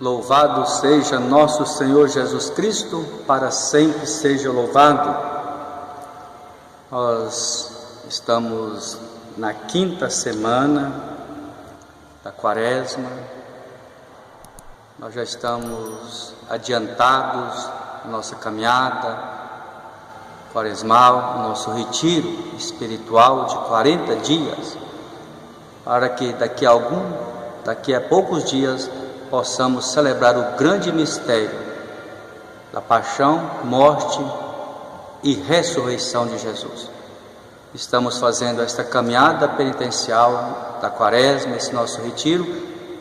Louvado seja nosso Senhor Jesus Cristo, para sempre seja louvado. Nós estamos na 5ª semana da Quaresma. Nós já estamos adiantados na nossa caminhada quaresmal, no nosso retiro espiritual de 40 dias, para que daqui a poucos dias possamos celebrar o grande mistério da paixão, morte e ressurreição de Jesus. Estamos fazendo esta caminhada penitencial da Quaresma, esse nosso retiro,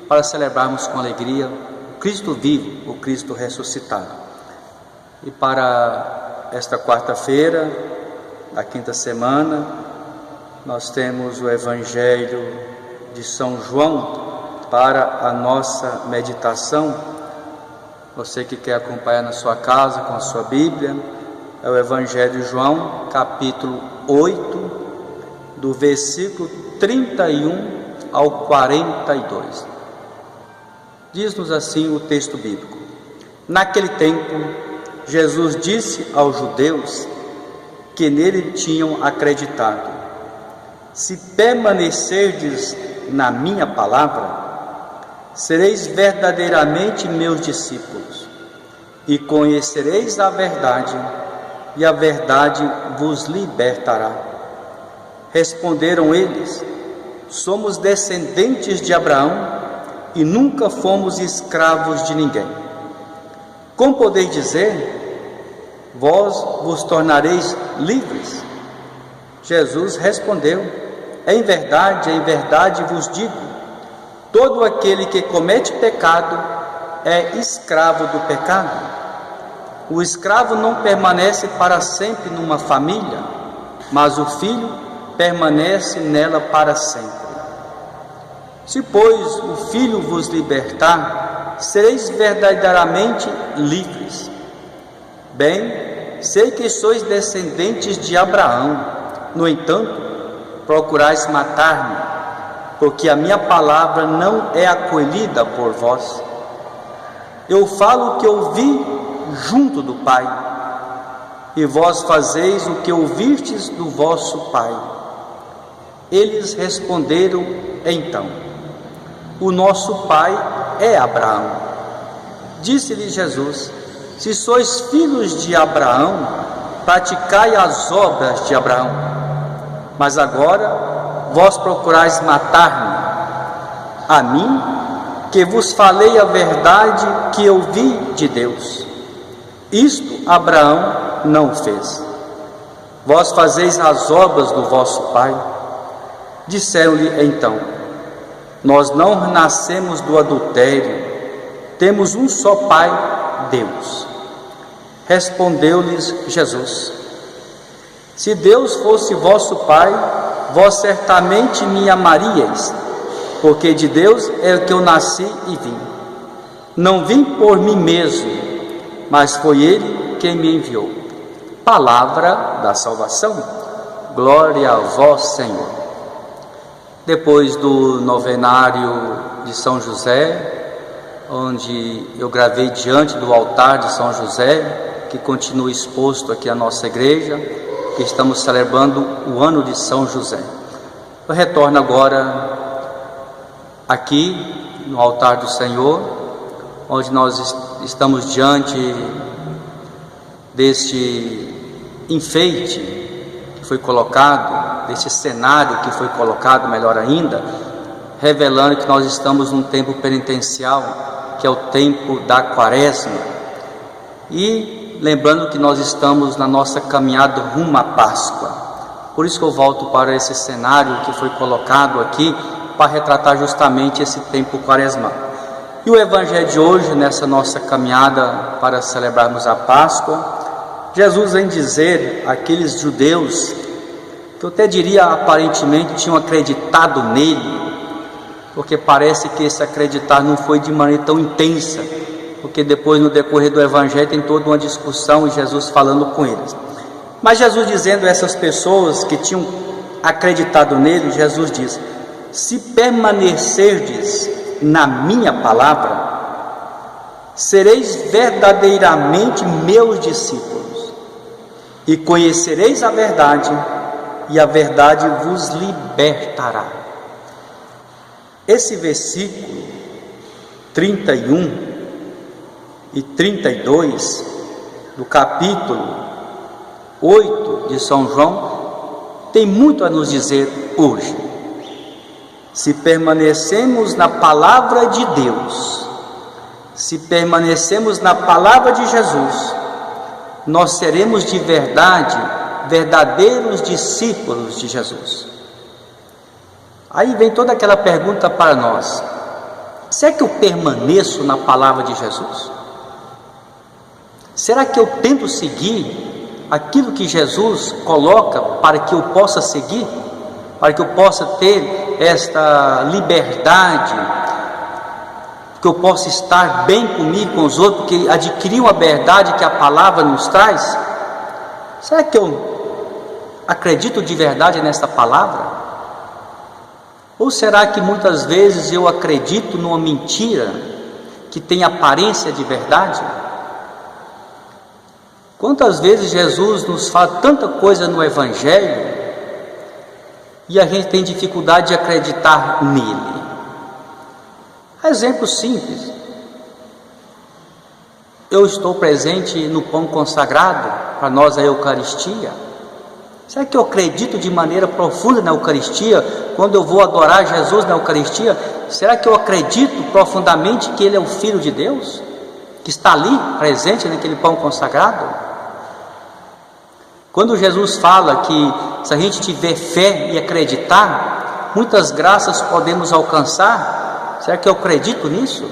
para celebrarmos com alegria o Cristo vivo, o Cristo ressuscitado. E para esta quarta-feira, da 5ª semana, nós temos o Evangelho de São João para a nossa meditação. Você que quer acompanhar na sua casa com a sua Bíblia, é o Evangelho de João, capítulo 8, do versículo 31 ao 42. Diz-nos assim o texto bíblico: Naquele tempo, Jesus disse aos judeus que nele tinham acreditado: Se permanecerdes na minha palavra, sereis verdadeiramente meus discípulos, e conhecereis a verdade, e a verdade vos libertará. Responderam eles: Somos descendentes de Abraão, e nunca fomos escravos de ninguém. Como podeis dizer, vós vos tornareis livres? Jesus respondeu: em verdade vos digo, todo aquele que comete pecado é escravo do pecado. O escravo não permanece para sempre numa família, mas o filho permanece nela para sempre. Se, pois, o Filho vos libertar, sereis verdadeiramente livres. Bem, sei que sois descendentes de Abraão, no entanto, procurais matar-me, porque a minha palavra não é acolhida por vós. Eu falo o que ouvi junto do Pai, e vós fazeis o que ouvistes do vosso pai. Eles responderam então: O nosso pai é Abraão. Disse-lhe Jesus: Se sois filhos de Abraão, praticai as obras de Abraão. Mas agora vós procurais matar-me, a mim, que vos falei a verdade que eu vi de Deus. Isto Abraão não fez. Vós fazeis as obras do vosso pai. Disseram-lhe então: Nós não nascemos do adultério, temos um só Pai, Deus. Respondeu-lhes Jesus: Se Deus fosse vosso Pai, vós certamente me amaríeis, porque de Deus é que eu nasci e vim. Não vim por mim mesmo, mas foi Ele quem me enviou. Palavra da salvação. Glória a vós, Senhor. Depois do novenário de São José, onde eu gravei diante do altar de São José, que continua exposto aqui à nossa igreja, que estamos celebrando o ano de São José. Eu retorno agora aqui no altar do Senhor, onde nós estamos diante deste enfeite que foi colocado, desse cenário que foi colocado, melhor ainda, revelando que nós estamos num tempo penitencial, que é o tempo da Quaresma, e lembrando que nós estamos na nossa caminhada rumo à Páscoa. Por isso que eu volto para esse cenário que foi colocado aqui, para retratar justamente esse tempo quaresmal. E o Evangelho de hoje, nessa nossa caminhada para celebrarmos a Páscoa, Jesus vem dizer àqueles judeus, que eu até diria aparentemente tinham acreditado nele, porque parece que esse acreditar não foi de maneira tão intensa, porque depois no decorrer do Evangelho tem toda uma discussão e Jesus falando com eles. Mas Jesus dizendo a essas pessoas que tinham acreditado nele, Jesus diz: se permanecerdes na minha palavra, sereis verdadeiramente meus discípulos, e conhecereis a verdade, e a verdade vos libertará. Esse versículo 31 e 32 do capítulo 8 de São João tem muito a nos dizer hoje. Se permanecemos na palavra de Deus, se permanecemos na palavra de Jesus, nós seremos de verdade verdadeiros discípulos de Jesus. Aí vem toda aquela pergunta para nós: será que eu permaneço na palavra de Jesus? Será que eu tento seguir aquilo que Jesus coloca para que eu possa seguir? Para que eu possa ter esta liberdade, que eu possa estar bem comigo, com os outros, que adquirir uma verdade que a palavra nos traz? Será que eu acredito de verdade nesta palavra? Ou será que muitas vezes eu acredito numa mentira que tem aparência de verdade? Quantas vezes Jesus nos fala tanta coisa no Evangelho e a gente tem dificuldade de acreditar nele? Exemplo simples: eu estou presente no pão consagrado, para nós a Eucaristia. Será que eu acredito de maneira profunda na Eucaristia? Quando eu vou adorar Jesus na Eucaristia, será que eu acredito profundamente que Ele é o Filho de Deus, que está ali presente naquele pão consagrado? Quando Jesus fala que se a gente tiver fé e acreditar, muitas graças podemos alcançar, será que eu acredito nisso?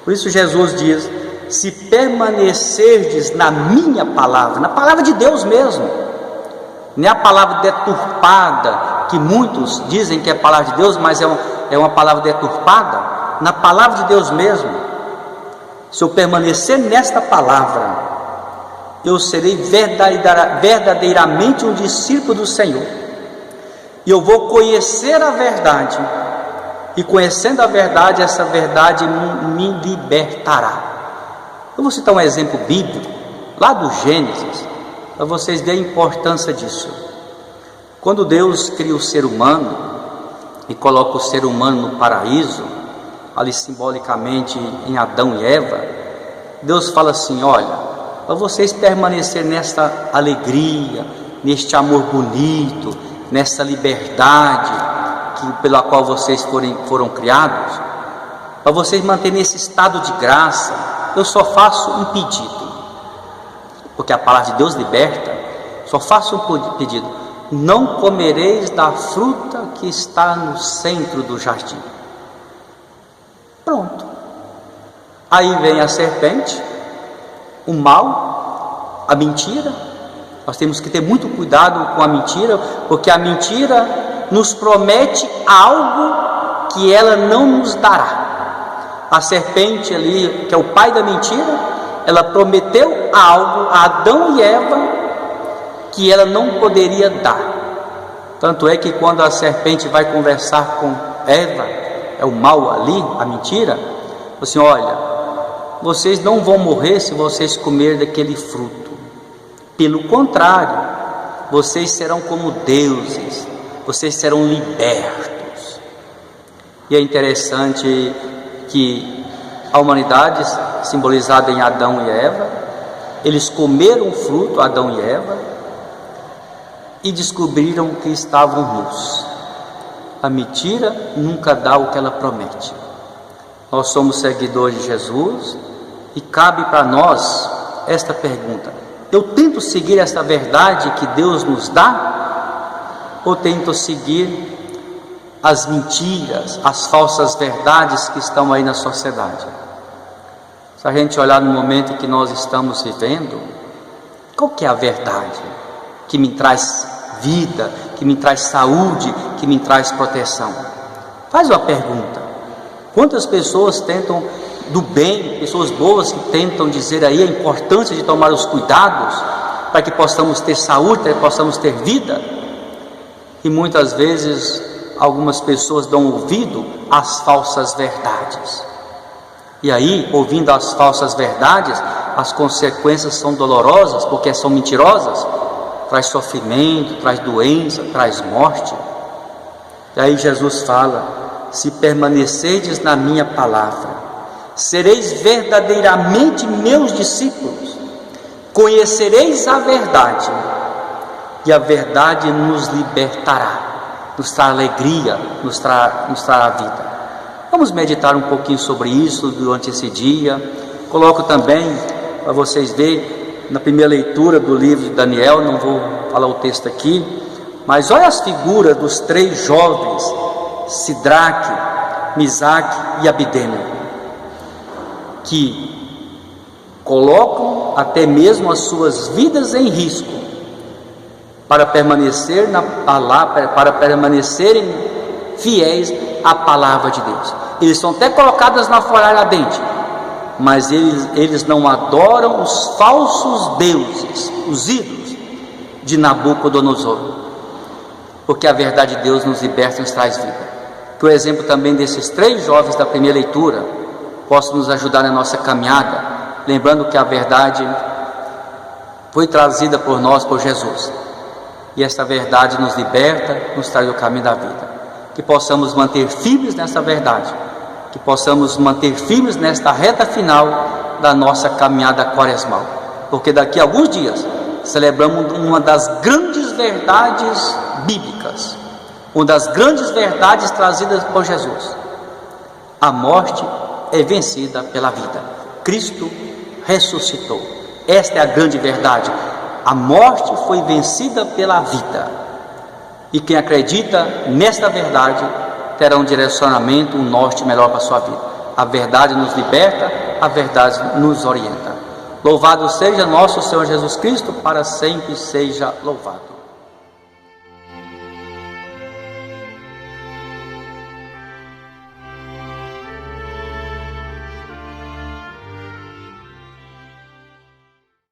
Por isso Jesus diz: se permanecerdes na minha palavra, na palavra de Deus mesmo, não é a palavra deturpada, que muitos dizem que é a palavra de Deus, mas é uma palavra deturpada, na palavra de Deus mesmo. Se eu permanecer nesta palavra, eu serei verdadeiramente um discípulo do Senhor, e eu vou conhecer a verdade, e conhecendo a verdade, essa verdade me libertará. Eu vou citar um exemplo bíblico, lá do Gênesis, para vocês verem a importância disso. Quando Deus cria o ser humano, e coloca o ser humano no paraíso, ali simbolicamente em Adão e Eva, Deus fala assim: olha, para vocês permanecerem nesta alegria, neste amor bonito, nessa liberdade pela qual vocês foram criados, para vocês manterem esse estado de graça, eu só faço um pedido, porque a palavra de Deus liberta. Só faço um pedido: não comereis da fruta que está no centro do jardim. Pronto. Aí vem a serpente, o mal, a mentira. Nós temos que ter muito cuidado com a mentira, porque a mentira nos promete algo que ela não nos dará. A serpente ali, que é o pai da mentira, ela prometeu algo a Adão e Eva que ela não poderia dar. Tanto é que quando a serpente vai conversar com Eva, é o mal ali, a mentira, assim: olha, vocês não vão morrer se vocês comerem daquele fruto. Pelo contrário, vocês serão como deuses, vocês serão libertos. E é interessante que a humanidade, simbolizada em Adão e Eva, eles comeram o fruto, Adão e Eva, e descobriram que estavam nus. A mentira nunca dá o que ela promete. Nós somos seguidores de Jesus e cabe para nós esta pergunta: eu tento seguir esta verdade que Deus nos dá, ou tento seguir as mentiras, as falsas verdades que estão aí na sociedade? Se a gente olhar no momento que nós estamos vivendo, qual que é a verdade que me traz vida, que me traz saúde, que me traz proteção? Faz uma pergunta: quantas pessoas tentam do bem, pessoas boas que tentam dizer aí a importância de tomar os cuidados para que possamos ter saúde, para que possamos ter vida, e muitas vezes algumas pessoas dão ouvido às falsas verdades. E aí, ouvindo as falsas verdades, as consequências são dolorosas, porque são mentirosas, traz sofrimento, traz doença, traz morte. E aí Jesus fala: se permanecerdes na minha palavra, sereis verdadeiramente meus discípulos, conhecereis a verdade, e a verdade nos libertará, nos trará alegria, nos trará vida. Vamos meditar um pouquinho sobre isso durante esse dia. Coloco também para vocês verem na primeira leitura do livro de Daniel, não vou falar o texto aqui, mas olha as figuras dos 3 jovens, Sidraque, Misaque e Abidênego, que colocam até mesmo as suas vidas em risco para permanecer na palavra, para permanecerem fiéis à palavra de Deus. Eles são até colocados na fornalha ardente, mas eles não adoram os falsos deuses, os ídolos de Nabucodonosor, porque a verdade de Deus nos liberta e nos traz vida. Que o exemplo também desses 3 jovens da primeira leitura possa nos ajudar na nossa caminhada, lembrando que a verdade foi trazida por nós, por Jesus, e esta verdade nos liberta, nos traz o caminho da vida. Que possamos manter firmes nessa verdade, que possamos manter firmes nesta reta final da nossa caminhada quaresmal, porque daqui a alguns dias celebramos uma das grandes verdades bíblicas, uma das grandes verdades trazidas por Jesus: a morte é vencida pela vida. Cristo ressuscitou. Esta é a grande verdade. A morte foi vencida pela vida. E quem acredita nesta verdade terá um direcionamento, um norte melhor para a sua vida. A verdade nos liberta, a verdade nos orienta. Louvado seja nosso Senhor Jesus Cristo, para sempre seja louvado.